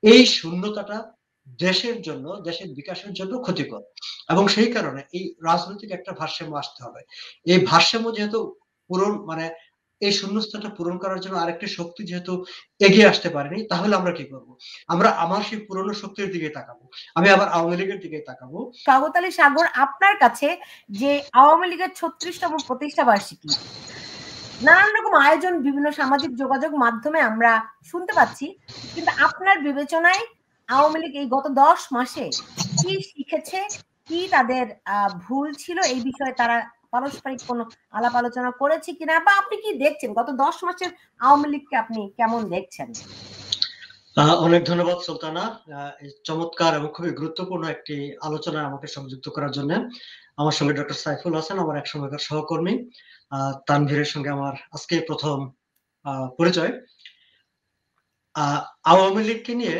এই শূন্যতাটা দেশের জন্য, দেশের বিকাশের জন্য ক্ষতিকর। এবং সেই কারণে এই রাজনৈতিক একটা ভারসাম্য আসতে হবে। এই ভারসাম্য যেহেতু পূরণ মানে এই শূন্যস্থানটা পূরণ করার জন্য আরেকটি শক্তি যেহেতু এগিয়ে আসতে পারেনি, তাহলে আমরা কি করব? আমরা আমার সেই পুরনো শক্তির দিকে তাকাবো। আমি আবার আওয়ামী লীগের দিকে তাকাবো। কাগতালী সাগর, আপনার কাছে যে আওয়ামী লীগের ৩৬তম প্রতিষ্ঠা বার্ষিকী, নানান রকম আয়োজন বিভিন্ন সামাজিক যোগাযোগ মাধ্যমে আমরা শুনতে পাচ্ছি, কিন্তু আপনার বিবেচনায় আওয়ামী লীগ এই গত ১০ মাসে কি শিখেছে, কি তাদের ভুল ছিল, এই বিষয়ে তারা পারস্পরিক কোনো আলাপ আলোচনা করেছে কিনা, বা আপনি কি দেখছেন গত ১০ মাসের আওয়ামী লীগকে আপনি কেমন দেখছেন? অনেক ধন্যবাদ সুলতানা, এই চমৎকার এবং খুবই গুরুত্বপূর্ণ একটি আলোচনায় আমাকে সংযুক্ত করার জন্য। আমার সঙ্গে ডক্টর সাইফুল হাসান, আমার এক সময়কার সহকর্মী। তানভীরের সঙ্গে আমার আজকে প্রথম পরিচয়। আওয়ামী লীগকে নিয়ে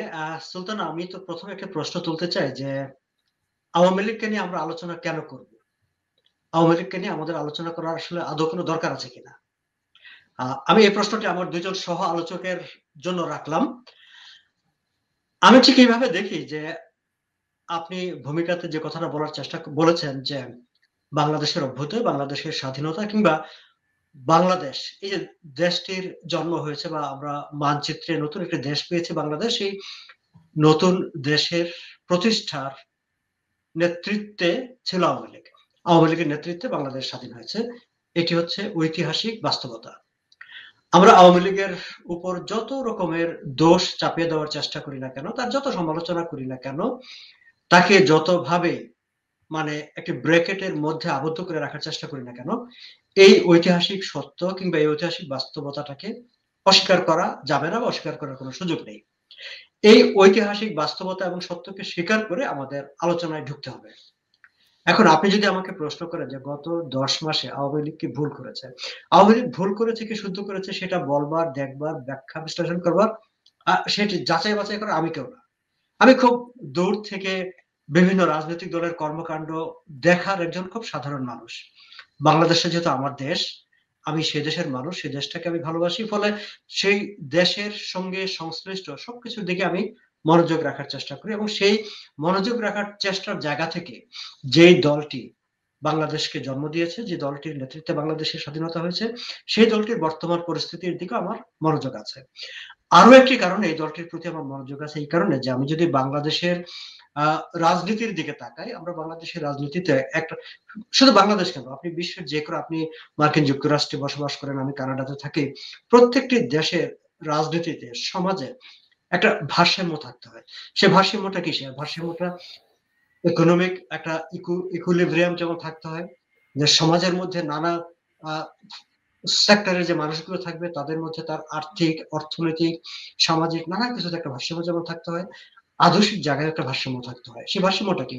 সুলতানা, আমি তো প্রথমে একটা প্রশ্ন তুলতে চাই যে আওয়ামী লীগকে নিয়ে আমরা আলোচনা কেন করব? আওয়ামী লীগকে নিয়ে আমাদের আলোচনা করার আসলে আদৌ কোনো দরকার আছে কিনা? আমি এই প্রশ্নটি আমার দুজন সহ আলোচকের জন্য রাখলাম। আমি ঠিক এইভাবে দেখি যে আপনি ভূমিকাতে যে কথাটা বলার চেষ্টা বলেছেন যে বাংলাদেশের অভ্যুদয়, বাংলাদেশের স্বাধীনতা কিংবা বাংলাদেশ, এই যে দেশটির জন্ম হয়েছে বা আমরা মানচিত্রে নতুন একটি দেশ পেয়েছি বাংলাদেশ, এই নতুন দেশের প্রতিষ্ঠার নেতৃত্বে ছিল আওয়ামী লীগ। আওয়ামী লীগের নেতৃত্বে বাংলাদেশ স্বাধীন হয়েছে। এটি হচ্ছে ঐতিহাসিক বাস্তবতা। আমরা আওয়ামী লীগের উপর যত রকমের দোষ চাপিয়ে দেওয়ার চেষ্টা করি না কেন, তার যত সমালোচনা করি না কেন, তাকে যতভাবে মানে একটি ব্র্যাকেটের মধ্যে আবদ্ধ করে রাখার চেষ্টা করি না কেন, এই ঐতিহাসিক সত্য কিংবা এই ঐতিহাসিক বাস্তবতাটাকে অস্বীকার করা যাবে না বা অস্বীকার করার কোনো সুযোগ নেই। এই ঐতিহাসিক বাস্তবতা এবং সত্যকে স্বীকার করে আমাদের আলোচনায় ঢুকতে হবে। এখন আপনি যদি আমাকে প্রশ্ন করেন যে গত ১০ মাসে আওয়ামী লীগ কি ভুল করেছে? আওয়ামী লীগ ভুল করেছে কি শুদ্ধ করেছে সেটা বলবার, দেখবার, ব্যাখ্যা বিশ্লেষণ করবার সেটি যাচাই বাছাই করা আমি কেউ না। আমি খুব দূর থেকে বিভিন্ন রাজনৈতিক দলের কর্মকাণ্ড দেখার একজন খুব সাধারণ মানুষ। বাংলাদেশটা যেহেতু আমার দেশ, আমি সে দেশের মানুষ, সেই দেশটাকে আমি ভালোবাসি। ফলে সেই দেশের সঙ্গে সংশ্লিষ্ট সবকিছুর দিকে আমি মনোযোগ রাখার চেষ্টা করি এবং সেই মনোযোগ রাখার চেষ্টার জায়গা থেকে যেই দলটি বাংলাদেশকে জন্ম দিয়েছে, যে দলটির নেতৃত্বে বাংলাদেশের স্বাধীনতা হয়েছে, সেই দলটির বর্তমান পরিস্থিতির দিকে আমার মনোযোগ আছে। আরো একটি কারণে এই দলটির প্রতি আমার মনোযোগ আছে এই কারণে যে আমি যদি বাংলাদেশের রাজনীতির দিকে তাকাই, আমরা বাংলাদেশের রাজনীতিতে একটা, শুধু বাংলাদেশ কেন, আপনি বিশ্বের যে কোনো, আপনি মার্কিন যুক্তরাষ্ট্রে বসবাস করেন, আমি কানাডাতে থাকি, প্রত্যেকটি দেশের রাজনীতিতে, সমাজে একটা ভারসাম্য থাকতে হয়। সে ভারসাম্যটা কি? সে ভারসাম্যটা ইকোনমিক একটা ইকুইলিব্রিয়াম যেমন থাকতে হয়, যে সমাজের মধ্যে নানা আহ সেক্টরের যে মানুষগুলো থাকবে তাদের মধ্যে তার আর্থিক, অর্থনৈতিক, সামাজিক নানা কিছুতে একটা ভারসাম্য যেমন থাকতে হয়, আদর্শিক জায়গায় একটা ভারসাম্য থাকতে হয়। সেই ভারসাম্যটা কি?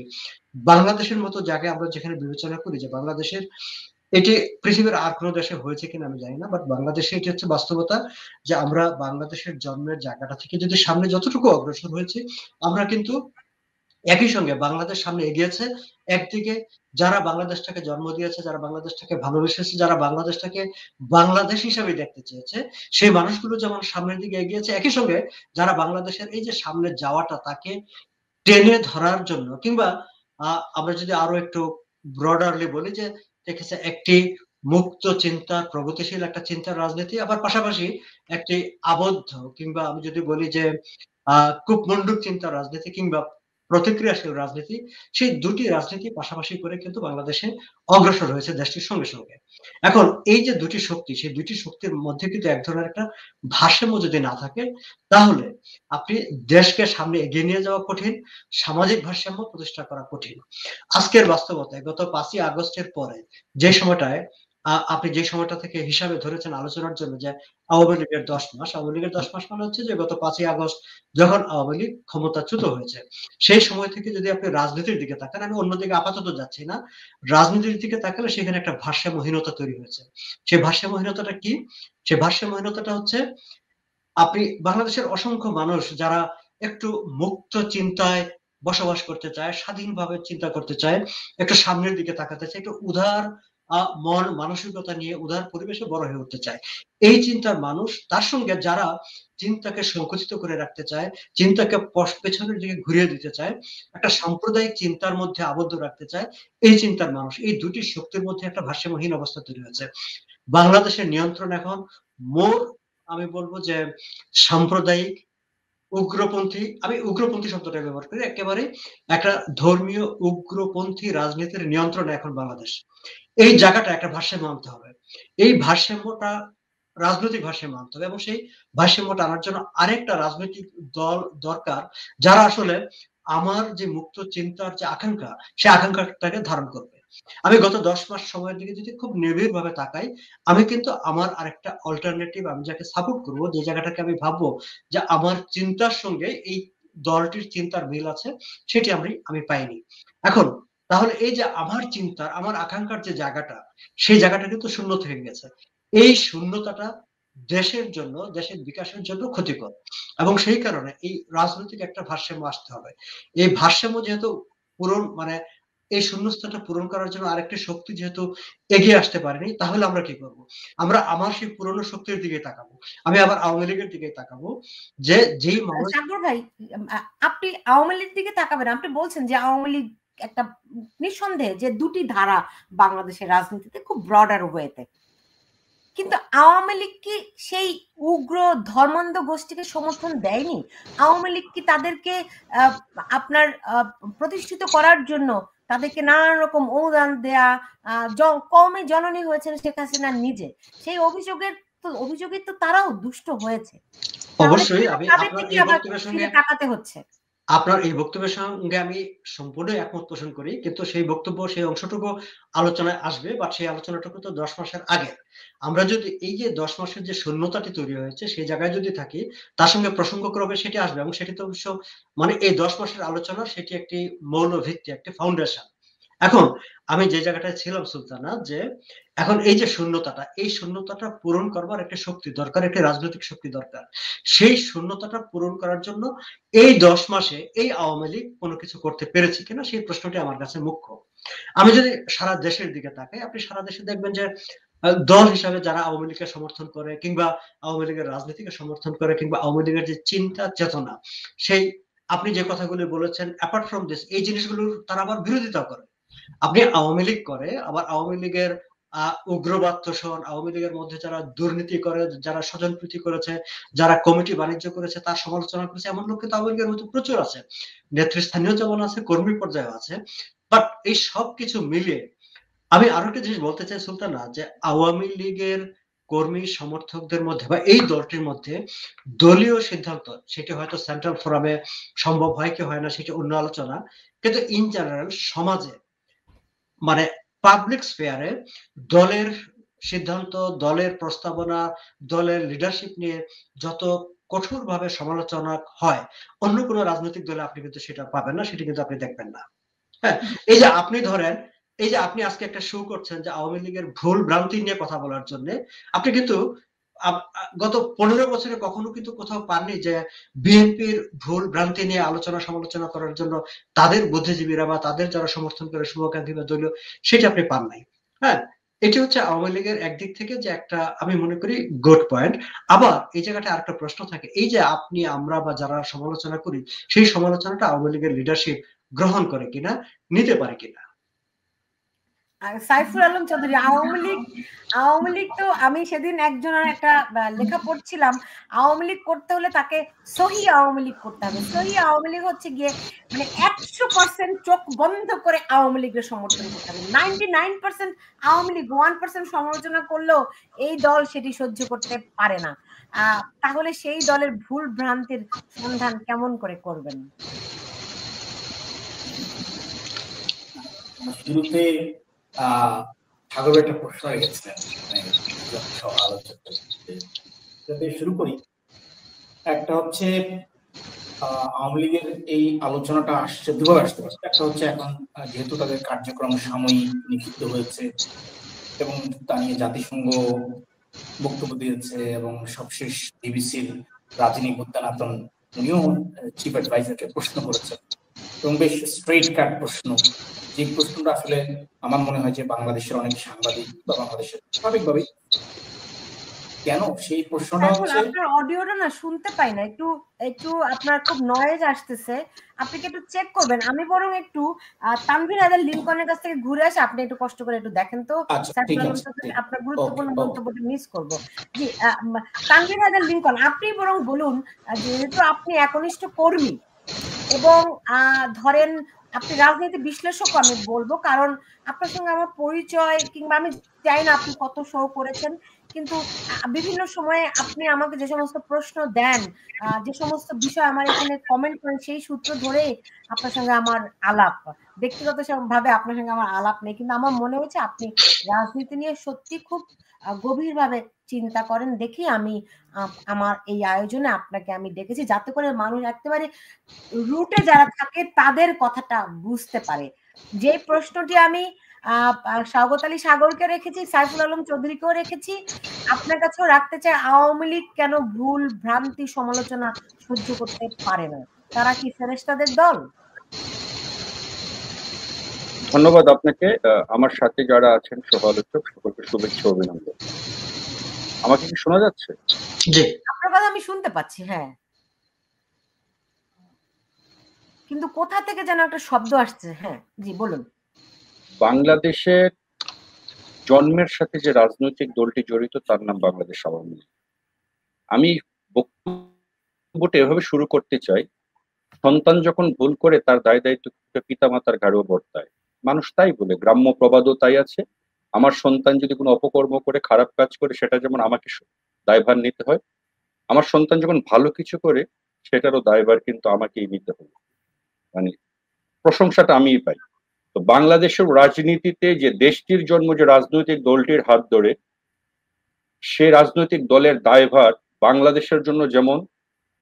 বাংলাদেশের মতো জায়গায় আমরা যেখানে বিবেচনা করি যে বাংলাদেশের, এটি পৃথিবীর আর কোনো দেশে হয়েছে কিনা আমি জানি না, বাট বাংলাদেশে এটি হচ্ছে বাস্তবতা যে আমরা বাংলাদেশের জন্মের জায়গাটা থেকে যদি সামনে যতটুকু অগ্রসর হয়েছি, আমরা কিন্তু একই সঙ্গে বাংলাদেশ সামনে এগিয়েছে। একদিকে যারা বাংলাদেশটাকে জন্ম দিয়েছে, যারা বাংলাদেশটাকে ভালোবেসেছে, যারা বাংলাদেশটাকে বাংলাদেশ হিসেবে দেখতে চেয়েছে, সেই মানুষগুলো যেমন সামনের দিকে এগিয়েছে, একই সঙ্গে যারা বাংলাদেশের এই যে সামনে যাওয়াটা তাকে টেনে ধরার জন্য কিংবা আমরা যদি আরো একটু ব্রডারলি বলি যে দেখেছে একটি মুক্ত চিন্তা, প্রগতিশীল একটা চিন্তার রাজনীতি, আবার পাশাপাশি একটি আবদ্ধ কিংবা আমি যদি বলি যে কূপমণ্ডূক চিন্তার রাজনীতি কিংবা প্রতিক্রিয়াশীল রাজনীতি, সেই দুটি রাজনীতি পাশাপাশি করে কিন্তু বাংলাদেশে অগ্রসর হয়েছে দেশটির সঙ্গে সঙ্গে। এখন এই যে দুটি শক্তি, সেই দুটি শক্তির মধ্যে কিন্তু এক ধরনের একটা ভারসাম্য যদি না থাকে, তাহলে আপনি দেশকে সামনে এগিয়ে নিয়ে যাওয়া কঠিন, সামাজিক ভারসাম্য প্রতিষ্ঠা করা কঠিন। আজকের বাস্তবতায় গত ৫ই আগস্টের পরে যে সময়টায় আপনি যে সময়টা থেকে হিসাবে ধরেছেন আলোচনার জন্য যে আওয়ামী লীগের ১০ মাস, আওয়ামী লীগের ১০ মাস মানে হচ্ছে যে গত ৫ই আগস্ট যখন আওয়ামী লীগ ক্ষমতাচ্যুত হয়েছে, সেই সময় থেকে যদি আপনি রাজনীতির দিকে তাকান, আমি অন্যদিকে আপাতত যাচ্ছি না, রাজনীতির দিকে তাকালে সেখানে একটা ভারসাম্যহীনতা তৈরি হয়েছে। সেই ভারসাম্যহীনতাটা কি? সেই ভারসাম্যহীনতাটা হচ্ছে আপনি বাংলাদেশের অসংখ্য মানুষ যারা একটু মুক্ত চিন্তায় বসবাস করতে চায়, স্বাধীনভাবে চিন্তা করতে চায়, একটু সামনের দিকে তাকাতে চায়, একটু উদার মন মানসিকতা নিয়ে উদার পরিবেশে বড় হয়ে উঠতে চায়। এই চিন্তার মানুষ, তার সঙ্গে যারা চিন্তাকে সংকুচিত করে রাখতে চায়, চিন্তাকে পেছনের দিকে ঘুরিয়ে দিতে চায়, একটা সাম্প্রদায়িক চিন্তার মধ্যে আবদ্ধ রাখতে চায়, এই চিন্তার মানুষ, এই দুটি শক্তির মধ্যে একটা ভারসাম্যহীন অবস্থা তৈরি হয়েছে। বাংলাদেশের নিয়ন্ত্রণ এখন মোর, আমি বলবো যে সাম্প্রদায়িক উগ্রপন্থী, আমি উগ্রপন্থী শব্দটা ব্যবহার করি, একেবারে একটা ধর্মীয় উগ্রপন্থী রাজনীতির নিয়ন্ত্রণে এখন বাংলাদেশ। এই জায়গাটা একটা ভারসাম্য আনতে হবে। এই ভারসাম্যটা রাজনৈতিক ভারসাম্য আনতে হবে, এবং সেই ভারসাম্যটা আনার জন্য আরেকটা রাজনৈতিক দল দরকার, যারা আসলে আমার যে মুক্ত চিন্তার যে আকাঙ্ক্ষা, সেই আকাঙ্ক্ষাটাকে ধারণ করবে। আমি গত 10 মাস সময়ের দিকে যদি খুব নিবিড় ভাবে তাকাই, আমি কিন্তু আমার আরেকটা অল্টারনেটিভ, আমি যাকে সাপোর্ট করবো, যে জায়গাটাকে আমি ভাববো যে আমার চিন্তার সঙ্গে এই দলটির চিন্তার মিল আছে, সেটি আমি পাইনি। এখন তাহলে এই যে আমার চিন্তার, আমার আকাঙ্ক্ষার যে জায়গাটা, সেই জায়গাটা কিন্তু শূন্য থেকে গেছে। এই শূন্যতাটা দেশের জন্য, দেশের বিকাশের জন্য ক্ষতিকর, এবং সেই কারণে এই রাজনৈতিক একটা ভারসাম্য আসতে হবে। এই ভারসাম্য যেহেতু পূরণ, মানে এই শূন্যস্থানটা পূরণ করার জন্য আরেকটি শক্তি যেহেতু এগিয়ে আসতে পারেনি, তাহলে আমরা কি করব? আমরা আমার সেই পুরনো শক্তির দিকে তাকাবো। আমি আবার আওয়ামী লীগের দিকে তাকাবো, যে যেই মানুষ। সাগর ভাই, আপনি আওয়ামী লীগের দিকে তাকাবেন, আপনি বলছেন যে আওয়ামী লীগ একটা নিঃসন্দেহে যে দুটি ধারা বাংলাদেশের রাজনীতিতে খুব ব্রডার ওয়েতে, কিন্তু আওয়ামী লীগ কি সেই উগ্র ধর্মান্ধ গোষ্ঠীকে সমর্থন দেয়নি? আওয়ামী লীগ কি তাদেরকে আপনার প্রতিষ্ঠিত করার জন্য তাদেরকে নানান রকম অনুদান দেয়া, কমে জননী হয়েছেন শেখ হাসিনা নিজে, সেই অভিযোগে তো তারাও দুষ্ট হয়েছে। অবশ্যই আমি তাদেরকে কি আবার ফিরে তাকাতে হচ্ছে? আপনার এই বক্তব্যের সঙ্গে আমি সম্পূর্ণ একমত পোষণ করি, কিন্তু সেই বক্তব্য, সেই অংশটুকু আলোচনায় আসবে, বা সেই আলোচনাটুকু তো 10 মাসের আগে। আমরা যদি এই যে 10 মাসের যে শূন্যতাটি তৈরি হয়েছে, সেই জায়গায় যদি থাকি, তার সঙ্গে প্রসঙ্গক্রমে সেটি আসবে, এবং সেটি তো অবশ্য, মানে এই 10 মাসের আলোচনা, সেটি একটি মৌল ভিত্তি, একটি ফাউন্ডেশন। এখন আমি যে জায়গাটায় ছিলাম সুলতানা, যে এখন এই যে শূন্যতাটা, এই শূন্যতাটা পূরণ করবার একটা শক্তি দরকার, একটা রাজনৈতিক শক্তি দরকার। সেই শূন্যতাটা পূরণ করার জন্য এই 10 মাসে এই আওয়ামী লীগ কোনো কিছু করতে পেরেছে কিনা, সেই প্রশ্নটি আমার কাছে মুখ্য। আমি যদি সারা দেশের দিকে তাকাই, আপনি সারা দেশে দেখবেন যে দল হিসাবে যারা আওয়ামী লীগকে সমর্থন করে, কিংবা আওয়ামী লীগের রাজনীতিকে সমর্থন করে, কিংবা আওয়ামী লীগের যে চিন্তা চেতনা, সেই আপনি যে কথাগুলি বলেছেন, অ্যাপার্ট ফ্রম দিস, এই জিনিসগুলোর তারা আবার বিরোধিতা করে। আপনি আওয়ামী লীগ করে, আবার আওয়ামী লীগের উগ্রবাদ তোষণ, আওয়ামী লীগের মধ্যে যারা দুর্নীতি করে, যারা স্বজনপ্রীতি করেছে, যারা কমিটি বাণিজ্য করেছে, তার সমালোচনা করেছে, এমন লোক কিন্তু আওয়ামী লীগের মধ্যে প্রচুর আছে, নেতৃস্থানীয় যেমন আছে, কর্মী পর্যায়ে আছে। বাট এই সব কিছু মিলিয়ে আমি আরো একটা জিনিস বলতে চাই সুলতানা, যে আওয়ামী লীগের কর্মী সমর্থকদের মধ্যে, বা এই দলটির মধ্যে দলীয় সিদ্ধান্ত, সেটি হয়তো সেন্ট্রাল ফোরামে সম্ভব হয় কি হয় না, সেটি অন্য আলোচনা, কিন্তু ইন জেনারেল সমাজে, মানে পাবলিক স্পেয়ারে দলের সিদ্ধান্ত, দলের প্রস্তাবনা, দলের লিডারশিপ নিয়ে যত কঠোরভাবে সমালোচনা হয়, অন্য কোনো রাজনৈতিক দলে আপনি কিন্তু সেটা পাবেন না, সেটা কিন্তু আপনি দেখবেন না। হ্যাঁ, এই যে আপনি ধরেন, এই যে আপনি আজকে একটা শো করছেন যে আওয়ামী লীগের ভুল ভ্রান্তি নিয়ে কথা বলার জন্য, আপনি কিন্তু গত 15 বছরে কখনো কিন্তু কোথাও পাননি যে বিএনপির ভুল ভ্রান্তি নিয়ে আলোচনা সমালোচনা করার জন্য তাদের বুদ্ধিজীবীরা, বা তাদের যারা সমর্থন করে শুভকান্তি বা দলীয়, সেটা আপনি পান নাই। হ্যাঁ, এটি হচ্ছে আওয়ামী লীগের একদিক থেকে যে একটা, আমি মনে করি, গুড পয়েন্ট। আবার এই জায়গাটা আরেকটা প্রশ্ন থাকে, এই যে আপনি, আমরা, বা যারা সমালোচনা করি, সেই সমালোচনাটা আওয়ামী লীগের লিডারশিপ গ্রহণ করে কিনা, নিতে পারে কিনা। সাইফুল আলম চৌধুরী, আওয়ামী লীগ তো, আমি সেদিন একজনের একটা লেখা পড়ছিলাম, আওয়ামী লীগ করতে হলে তাকে সহি আওয়ামী লীগ করতে হবে। সহি আওয়ামী লীগ হচ্ছে গিয়ে মানে 100% চোখ বন্ধ করে আওয়ামী লীগের সমর্থন করতে হবে। 99% আওয়ামী লীগ 1% সমালোচনা করলেও এই দল সেটি সহ্য করতে পারে না। তাহলে সেই দলের ভুল ভ্রান্তির সন্ধান কেমন করে করবেন? শুরুতে সাগর একটা প্রশ্ন রেখেছিলেন, যাতে শুরু করি। একটা হচ্ছে আওয়ামী লীগের এই আলোচনাটা আসছে দুভাবে আসতে পারে। একটা হচ্ছে এখন যেহেতু তাদের কার্যক্রম সাময়িক নিষিদ্ধ হয়েছে, এবং তা নিয়ে জাতিসংঘ বক্তব্য দিয়েছে, এবং সবশেষ বিবিসির রাজনী বুদ্ধানাতন উনিও চিফ অ্যাডভাইজারকে প্রশ্ন করেছেন এবং বেশ স্ট্রেইট কাট প্রশ্ন, যে প্রশ্নটা আসলে আমার মনে হয় যে বাংলাদেশের অনেক সাংবাদিক বা বাংলাদেশের স্বাভাবিকভাবেই কেন সেই প্রশ্নটা সাইফুল, হচ্ছে আপনার অডিওটা না শুনতে পাই না, একটু একটু আপনার খুব নয়েজ আসতেছে, আপনি কি একটু চেক করবেন? আমি বরং একটু তানভীর আদের লিঙ্কনের কাছ থেকে ঘুরে আসে, আপনি একটু কষ্ট করে একটু দেখেন তো। আচ্ছা সাইফুল ঠিক আলম আছে, চৌধুরী, ঠিক, আপনার ওকে গুরুত্বপূর্ণ ওকে মন্তব্যটি মিস করব। জি, তানভীর আদের লিঙ্কন, আপনি বরং বলুন, যেহেতু আপনি একনিষ্ঠ কর্মী এবং ধরেন আপনি রাজনীতি বিশ্লেষক, আমি বলবো, কারণ আপনার সঙ্গে আমার পরিচয়, কিংবা আমি জানি না আপনি কত শো করেছেন, কিন্তু বিভিন্ন সময়ে আপনি আমাকে যে সমস্ত প্রশ্ন দেন, যে সমস্ত বিষয় আমার এখানে কমেন্ট করেন, সেই সূত্র ধরে আপনার সঙ্গে আমার আলাপ। ব্যক্তিগত ভাবে আপনার সঙ্গে আমার আলাপ নেই, কিন্তু আমার মনে হচ্ছে আপনি রাজনীতি নিয়ে সত্যি খুব গভীরভাবে চিন্তা করেন দেখি আমি আমার এই আয়োজনে আপনাকে আমি ডেকেছি, যাতে করে মানুষ একেবারে রুটে যারা থাকে তাদের কথাটা বুঝতে পারে। যে প্রশ্নটি আমি স্বাগত আলী সাগরকে রেখেছি, সাইফুল আলম চৌধুরীকেও রেখেছি, আপনার কাছেও রাখতে চাই, আওয়ামী লীগ কেন ভুল ভ্রান্তি সমালোচনা সহ্য করতে পারে না? তারা কি ফেরেশতাদের দল? ধন্যবাদ আপনাকে। আমার সাথে যারা আছেন সহ-আলোচক সকলকে শুভেচ্ছা ও অভিনন্দন। আমাকে কি শোনা যাচ্ছে? জি, আপনার কথা আমি শুনতে পাচ্ছি, হ্যাঁ, কিন্তু কোথা থেকে যেন একটা শব্দ আসছে। হ্যাঁ, জি বলুন। বাংলাদেশের জন্মের সাথে যে রাজনৈতিক দলটি জড়িত তার নাম বাংলাদেশ আওয়ামী লীগ। আমি বক্তব্যটা এভাবে শুরু করতে চাই, সন্তান যখন ভুল করে তার দায় দায়িত্ব পিতা মাতার ঘাড়েও বর্তায়। মানুষ তাই বলে, গ্রাম্য প্রবাদও তাই আছে। আমার সন্তান যদি কোনো অপকর্ম করে, খারাপ কাজ করে, সেটা যেমন আমাকে দায়ভার নিতে হয়, আমার সন্তান যখন ভালো কিছু করে সেটারও দায়ভার কিন্তু আমাকেই নিতে হবে। মানে প্রশংসাটা আমিই পাই। তো বাংলাদেশের রাজনীতিতে যে দেশটির জন্ম যে রাজনৈতিক দলটির হাত ধরে, সে রাজনৈতিক দলের দায়ভার বাংলাদেশের জন্য যেমন,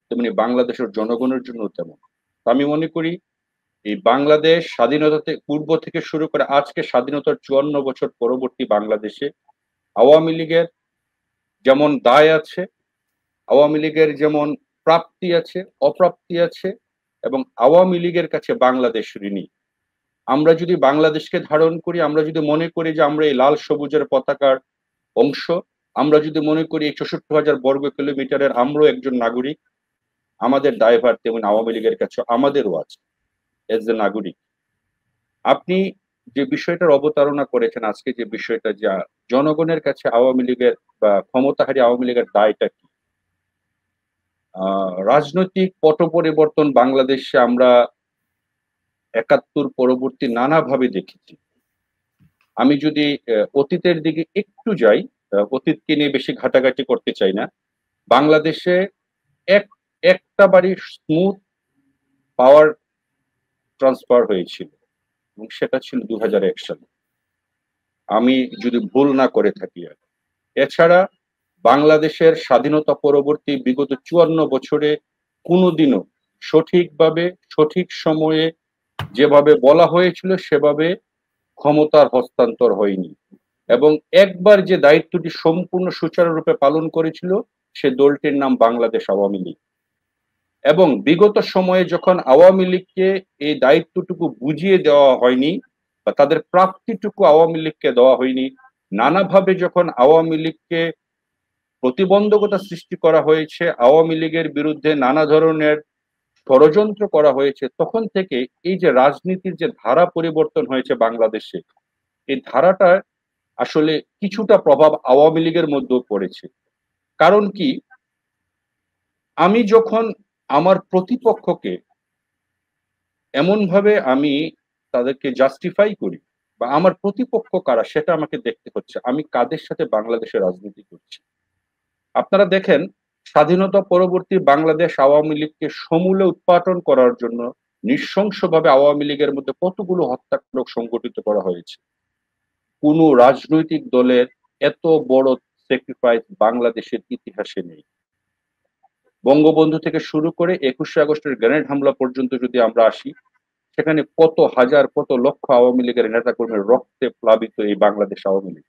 তেমনি বাংলাদেশের জনগণের জন্য তেমন। আমি মনে করি এই বাংলাদেশ স্বাধীনতা পূর্ব থেকে শুরু করে আজকে স্বাধীনতার 54 বছর পরবর্তী বাংলাদেশে আওয়ামী লীগের যেমন দায় আছে, আওয়ামী লীগের যেমন প্রাপ্তি আছে, অপ্রাপ্তি আছে, এবং আওয়ামী লীগের কাছে বাংলাদেশ ঋণী। আমরা যদি বাংলাদেশকে ধারণ করি, আমরা যদি মনে করি যে আমরা এই লাল সবুজের পতাকার অংশ, আমরা যদি মনে করি এই 64,000 বর্গ কিলোমিটারের আমরাও একজন নাগরিক, আমাদের দায়ভার তেমন আওয়ামী লীগের কাছে আমাদেরও আছে এজ এ নাগরিক। আপনি যে বিষয়টার অবতারণা করেছেন আজকে, যে বিষয়টা যা জনগণের কাছে আওয়ামী লীগের বা ক্ষমতাহারী আওয়ামী লীগের দায়টা কি, রাজনৈতিক পট পরিবর্তন বাংলাদেশে আমরা ৭১ পরবর্তী নানাভাবে দেখেছি। আমি যদি অতীতের দিকে একটু যাই, অতীতকে নিয়ে বেশি ঘাটাঘাটি করতে চাই না, বাংলাদেশে একটা বাড়ি স্মুথ পাওয়ার ট্রান্সফার হয়েছিল এবং সেটা ছিল 2001 সালে, আমি যদি ভুল না করে থাকি। এছাড়া বাংলাদেশের স্বাধীনতা পরবর্তী বিগত 54 বছরে কোনোদিনও সঠিকভাবে সঠিক সময়ে যেভাবে বলা হয়েছিল সেভাবে ক্ষমতার হস্তান্তর হয়নি, এবং একবার যে দায়িত্বটি সম্পূর্ণ সুচারুরূপে পালন করেছিল সে দলটির নাম বাংলাদেশ আওয়ামী লীগ। এবং বিগত সময়ে যখন আওয়ামী লীগকে এই দায়িত্বটুকু বুঝিয়ে দেওয়া হয়নি বা তাদের প্রাপ্তিটুকু আওয়ামী লীগকে দেওয়া হয়নি, নানাভাবে যখন আওয়ামী লীগকে প্রতিবন্ধকতা সৃষ্টি করা হয়েছে, আওয়ামী লীগের বিরুদ্ধে নানা ধরনের ষড়যন্ত্র করা হয়েছে, তখন থেকে এই যে রাজনীতির যে ধারা পরিবর্তন হয়েছে বাংলাদেশে, এই ধারাটা আসলে কিছুটা প্রভাব আওয়ামী লীগের মধ্যেও পড়েছে। কারণ কি, আমি যখন আমার প্রতিপক্ষকে এমন ভাবে আমি তাদেরকে জাস্টিফাই করি, বা আমার প্রতিপক্ষ কারা সেটা আমাকে দেখতে হচ্ছে, আমি কাদের সাথে বাংলাদেশে রাজনীতি করছি। আপনারা দেখেন, স্বাধীনতা পরবর্তী বাংলাদেশ আওয়ামী লীগকে সমূলে উৎপাটন করার জন্য নৃশংসভাবে আওয়ামী লীগের মধ্যে কতগুলো হত্যাকাণ্ড সংগঠিত করা হয়েছে। কোন রাজনৈতিক দলের এত বড় স্যাক্রিফাইস বাংলাদেশের ইতিহাসে নেই। বঙ্গবন্ধু থেকে শুরু করে 21শে আগস্টের গ্রেনেড হামলা পর্যন্ত যদি আমরা আসি, সেখানে কত হাজার কত লক্ষ আওয়ামী লীগের নেতাকর্মীর রক্তে প্লাবিত এই বাংলাদেশ আওয়ামী লীগ।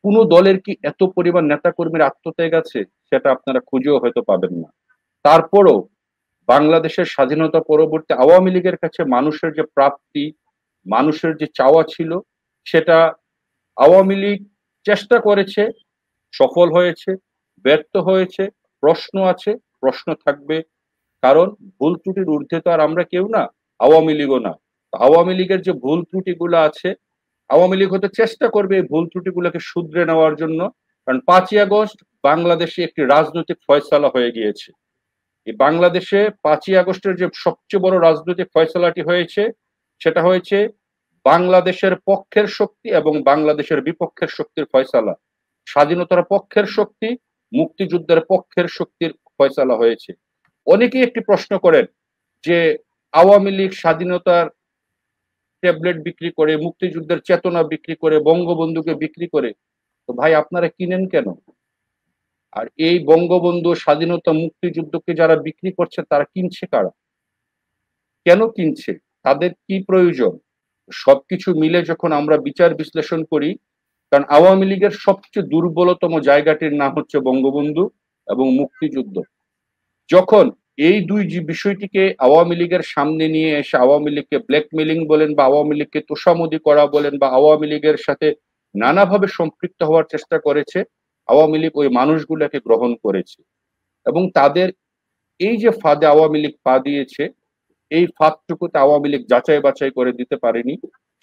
কোন দলের কি এত পরিমাণ নেতাকর্মীর আত্মত্যাগ আছে সেটা আপনারা খুঁজেও হয়তো পাবেন না। তারপরও বাংলাদেশের স্বাধীনতা পরবর্তী আওয়ামী লীগের কাছে মানুষের যে প্রাপ্তি, মানুষের যে চাওয়া ছিল, সেটা আওয়ামী লীগ চেষ্টা করেছে, সফল হয়েছে, ব্যর্থ হয়েছে, প্রশ্ন আছে, প্রশ্ন থাকবে। কারণ ভুল ত্রুটির ঊর্ধ্বে তো আর আমরা কেউ না, আওয়ামী লীগও না। আওয়ামী লীগের যে ভুল ত্রুটিগুলো আছে, আওয়ামী লীগ হয়তো চেষ্টা করবে এই ভুল ত্রুটিগুলোকে শুধরে নেওয়ার জন্য। কারণ 5ই আগস্ট বাংলাদেশে একটি রাজনৈতিক ফয়সালা হয়ে গিয়েছে। এই বাংলাদেশে 5ই আগস্টের যে সবচেয়ে বড় রাজনৈতিক ফয়সালাটি হয়েছে, সেটা হয়েছে বাংলাদেশের পক্ষের শক্তি এবং বাংলাদেশের বিপক্ষের শক্তির ফয়সালা। স্বাধীনতার পক্ষের শক্তি, মুক্তিযুদ্ধের পক্ষের শক্তির ফয়সালা হয়েছে। অনেকেই একটি প্রশ্ন করেন যে আওয়ামী লীগ স্বাধীনতার ট্যাবলেট বিক্রি করে, মুক্তিযুদ্ধের চেতনা বিক্রি করে, বঙ্গবন্ধুকে বিক্রি করে। তো ভাই, আপনারা কিনেন কেন? আর এই বঙ্গবন্ধু, স্বাধীনতা, মুক্তিযুদ্ধকে যারা বিক্রি করছে তারা কিনছে কারা? কেন কিনছে? তাদের কি প্রয়োজন? সবকিছু মিলে যখন আমরা বিচার বিশ্লেষণ করি, কারণ আওয়ামী লীগের সবচেয়ে দুর্বলতম জায়গাটির নাম হচ্ছে বঙ্গবন্ধু এবং মুক্তিযুদ্ধ। যখন এই দুই বিষয়টিকে আওয়ামী লীগের সামনে নিয়ে এসে আওয়ামী লীগকে ব্ল্যাকমেলিং বলেন বা আওয়ামী লীগকে তোষামোদি করা বলেন বা আওয়ামী লীগের সাথে নানাভাবে সম্পৃক্ত হওয়ার চেষ্টা করেছে, আওয়ামী লীগ ওই মানুষগুলোকে গ্রহণ করেছে। এবং তাদের এই যে ফাঁদে আওয়ামী লীগ পা দিয়েছে, এই ফাঁদটুকুতে আওয়ামী লীগ যাচাই বাছাই করে দিতে পারেনি।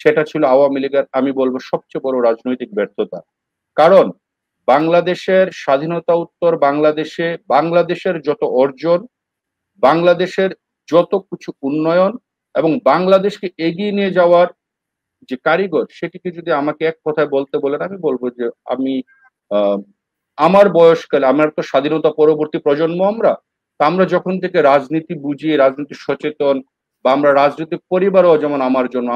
সেটা ছিল আওয়ামী লীগের, আমি বলবো, সবচেয়ে বড় রাজনৈতিক ব্যর্থতা। কারণ বাংলাদেশের স্বাধীনতা উত্তর বাংলাদেশে বাংলাদেশের যত অর্জন, বাংলাদেশের যত কিছু উন্নয়ন এবং বাংলাদেশকে এগিয়ে নিয়ে যাওয়ার যে কারিগর, সেটিকে যদি আমাকে এক কথায় বলতে বলেন, আমি বলবো যে আমি আমার বয়সকালে, আমার তো স্বাধীনতা পরবর্তী প্রজন্ম আমরা যখন থেকে রাজনীতি বুঝি, রাজনীতি সচেতন, বা আমরা রাজনৈতিক পরিবারও, যেমন আমার জন্য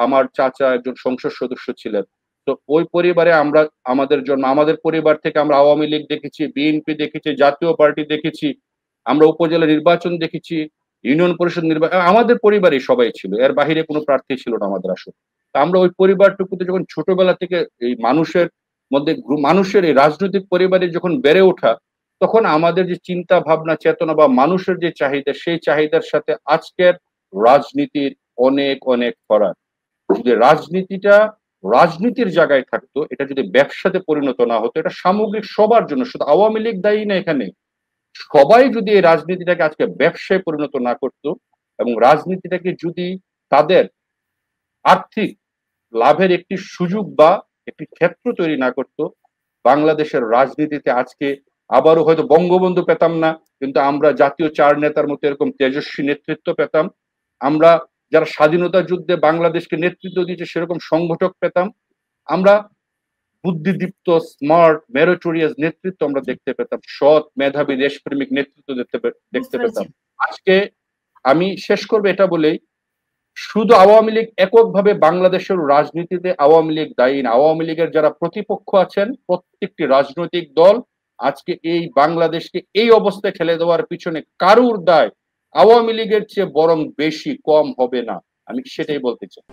আমার চাচা একজন সংসদ সদস্য ছিলেন, তো ওই পরিবারে আমরা, আমাদের জন্য, আমাদের পরিবার থেকে আমরা আওয়ামী লীগ দেখেছি, বিএনপি দেখেছি, জাতীয় পার্টি দেখেছি, আমরা উপজেলা নির্বাচন দেখেছি, ইউনিয়ন পরিষদ নির্বাচন, আমাদের পরিবারই সবাই ছিল, এর বাহিরে কোনো প্রার্থী ছিল না আমাদের আসলে। আমরা ওই পরিবারটুকুতে যখন ছোটবেলা থেকে এই মানুষের মধ্যে, মানুষের এই রাজনৈতিক পরিবারে যখন বেড়ে ওঠা, তখন আমাদের যে চিন্তা ভাবনা, চেতনা বা মানুষের যে চাহিদা, সেই চাহিদার সাথে আজকের রাজনীতির অনেক অনেক ফরাক। যদি রাজনীতিটা রাজনীতির জায়গায় থাকতো, এটা যদি ব্যবসাতে পরিণত না হতো, এটা সামগ্রিক সবার জন্য, শুধু আওয়ামী লীগ দায়ী না এখানে, সবাই যদি এই রাজনীতিটাকে আজকে ব্যবসায় পরিণত না করতো এবং রাজনীতিটাকে যদি তাদের আর্থিক লাভের একটি সুযোগ বা একটি ক্ষেত্র তৈরি না করতো, বাংলাদেশের রাজনীতিতে আজকে আবারও হয়তো বঙ্গবন্ধু পেতাম না, কিন্তু আমরা জাতীয় 4 নেতার মতো এরকম তেজস্বী নেতৃত্ব পেতাম। আমরা যারা স্বাধীনতা যুদ্ধে বাংলাদেশকে নেতৃত্ব দিয়েছে সেরকম সংগঠক পেতাম। আমরা বুদ্ধিদীপ্ত, স্মার্ট, মেরিটোরিয়াস নেতৃত্ব আমরা দেখতে পেতাম, সৎ, মেধাবী, দেশপ্রেমিক নেতৃত্ব দেখতে পেতাম। আজকে আমি শেষ করবো এটা বলেই, শুধু আওয়ামী লীগ এককভাবে বাংলাদেশের রাজনীতিতে আওয়ামী লীগ দায়ী না। আওয়ামী লীগের যারা প্রতিপক্ষ আছেন, প্রত্যেকটি রাজনৈতিক দল আজকে এই বাংলাদেশকে এই অবস্থায় ঠেলে দেওয়ার পিছনে কারুর দায় আওয়ামী লীগের চেয়ে বরং বেশি, কম হবে না। আমি সেটাই বলতে চাই।